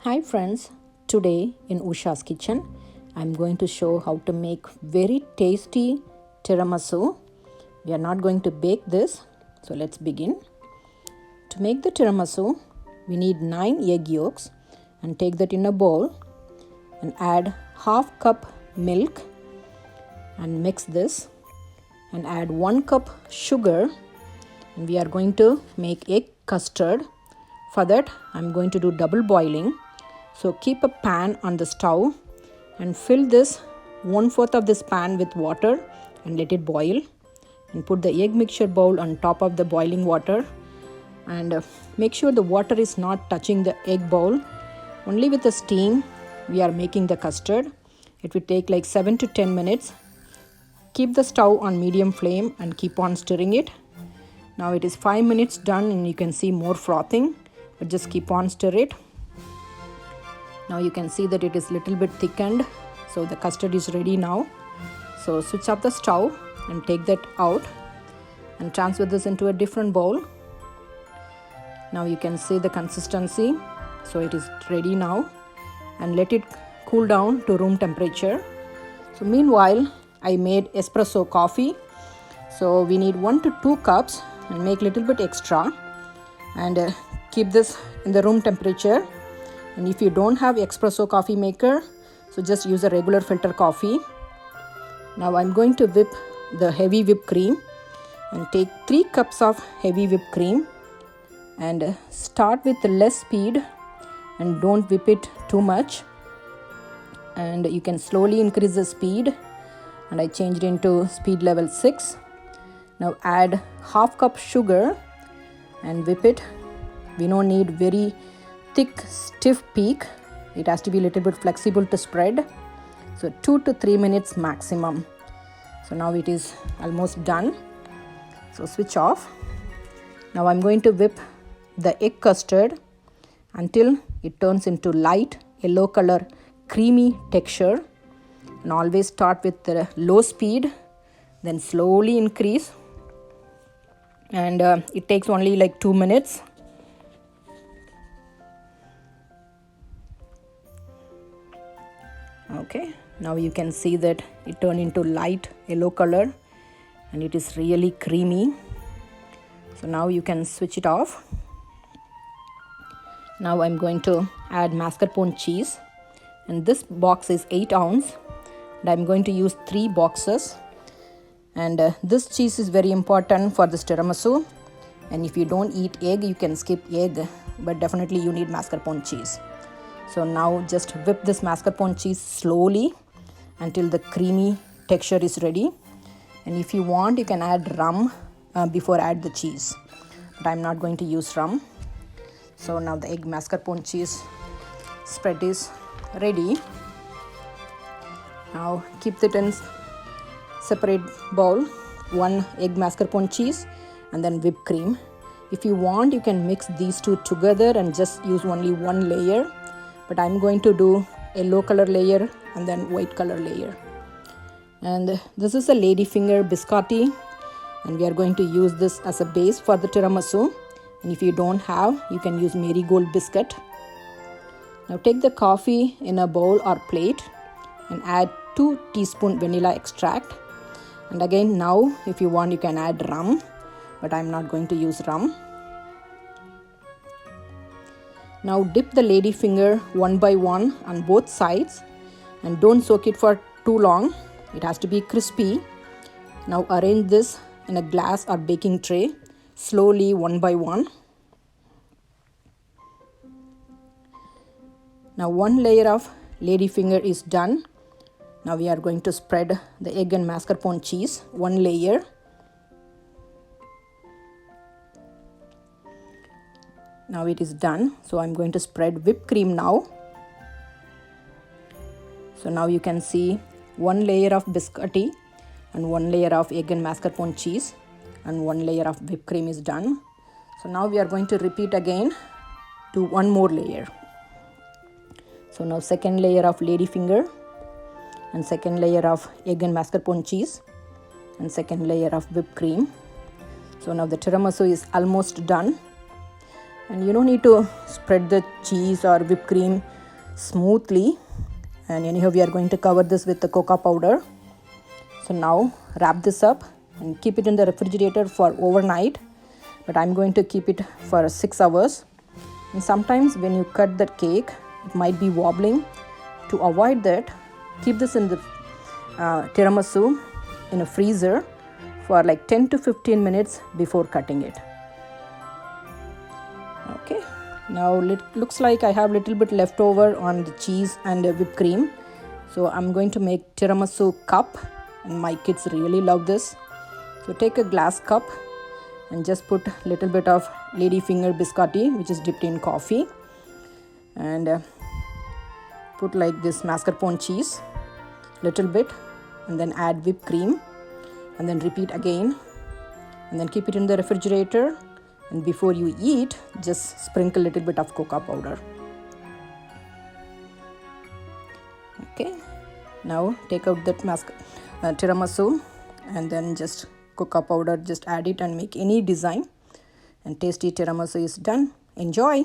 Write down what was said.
Hi friends, today in Usha's kitchen I'm going to show how to make very tasty tiramisu. We are not going to bake this, so let's begin. To make the tiramisu, we need 9 egg yolks and take that in a bowl and add half cup milk and mix this and add 1 cup sugar, and we are going to make egg custard. For that I'm going to do double boiling. So keep a pan on the stove and fill this 1/4 of this pan with water and let it boil, and put the egg mixture bowl on top of the boiling water, and make sure the water is not touching the egg bowl. Only with the steam we are making the custard. It will take like 7 to 10 minutes. Keep the stove on medium flame and keep on stirring it. Now it is 5 minutes done and you can see more frothing, but just keep on stir it. Now you can see that it is little bit thickened, so the custard is ready now. So switch off the stove and take that out and transfer this into a different bowl. Now you can see the consistency, so it is ready now, and let it cool down to room temperature. So meanwhile I made espresso coffee, so we need 1 to 2 cups and make little bit extra, and keep this in the room temperature. And if you don't have espresso coffee maker, so just use a regular filter coffee. Now I'm going to whip the heavy whipped cream, and take 3 cups of heavy whipped cream, and start with less speed and don't whip it too much, and you can slowly increase the speed, and I changed into speed level 6. Now add half cup sugar and whip it. We don't need very thick stiff peak, it has to be a little bit flexible to spread, so 2 to 3 minutes maximum. So now it is almost done, so switch off. Now I'm going to whip the egg custard until it turns into light yellow color, creamy texture, and always start with the low speed, then slowly increase, and it takes only like 2 minutes. Okay, now you can see that it turned into light yellow color and it is really creamy. So now you can switch it off. Now I'm going to add mascarpone cheese, and this box is 8 ounce and I'm going to use 3 boxes. And this cheese is very important for this tiramisu, and if you don't eat egg you can skip egg, but definitely you need mascarpone cheese. So now just whip this mascarpone cheese slowly until the creamy texture is ready. And if you want, you can add rum before add the cheese, but I'm not going to use rum. So now the egg mascarpone cheese spread is ready. Now keep it in separate bowl, 1 egg mascarpone cheese and then whipped cream. If you want, you can mix these two together and just use only 1 layer. But I'm going to do yellow color layer and then white color layer. And this is a ladyfinger biscotti, and we are going to use this as a base for the tiramisu. And if you don't have, you can use marigold biscuit. Now take the coffee in a bowl or plate and add 2 teaspoons vanilla extract. And again, now if you want, you can add rum, but I'm not going to use rum. Now dip the ladyfinger 1 by 1 on both sides, and don't soak it for too long. It has to be crispy. Now arrange this in a glass or baking tray slowly 1 by 1. Now 1 layer of ladyfinger is done. Now we are going to spread the egg and mascarpone cheese 1 layer. Now it is done, so I'm going to spread whipped cream now. So now you can see 1 layer of biscotti and 1 layer of egg and mascarpone cheese and 1 layer of whipped cream is done. So now we are going to repeat again to 1 more layer. So now 2nd layer of ladyfinger and 2nd layer of egg and mascarpone cheese and 2nd layer of whipped cream. So now the tiramisu is almost done. And you don't need to spread the cheese or whipped cream smoothly. And anyhow, we are going to cover this with the cocoa powder. So now wrap this up and keep it in the refrigerator for overnight. But I'm going to keep it for 6 hours. And sometimes when you cut that cake, it might be wobbling. To avoid that, keep this in the tiramisu in a freezer for like 10 to 15 minutes before cutting it. Okay, now it looks like I have a little bit left over on the cheese and the whipped cream. So I'm going to make tiramisu cup, and my kids really love this. So take a glass cup and just put a little bit of ladyfinger biscotti, which is dipped in coffee, and put like this mascarpone cheese, little bit, and then add whipped cream, and then repeat again, and then keep it in the refrigerator. And before you eat, just sprinkle a little bit of cocoa powder. Okay, now take out that tiramisu, and then just cocoa powder, just add it and make any design, and tasty tiramisu is done. Enjoy.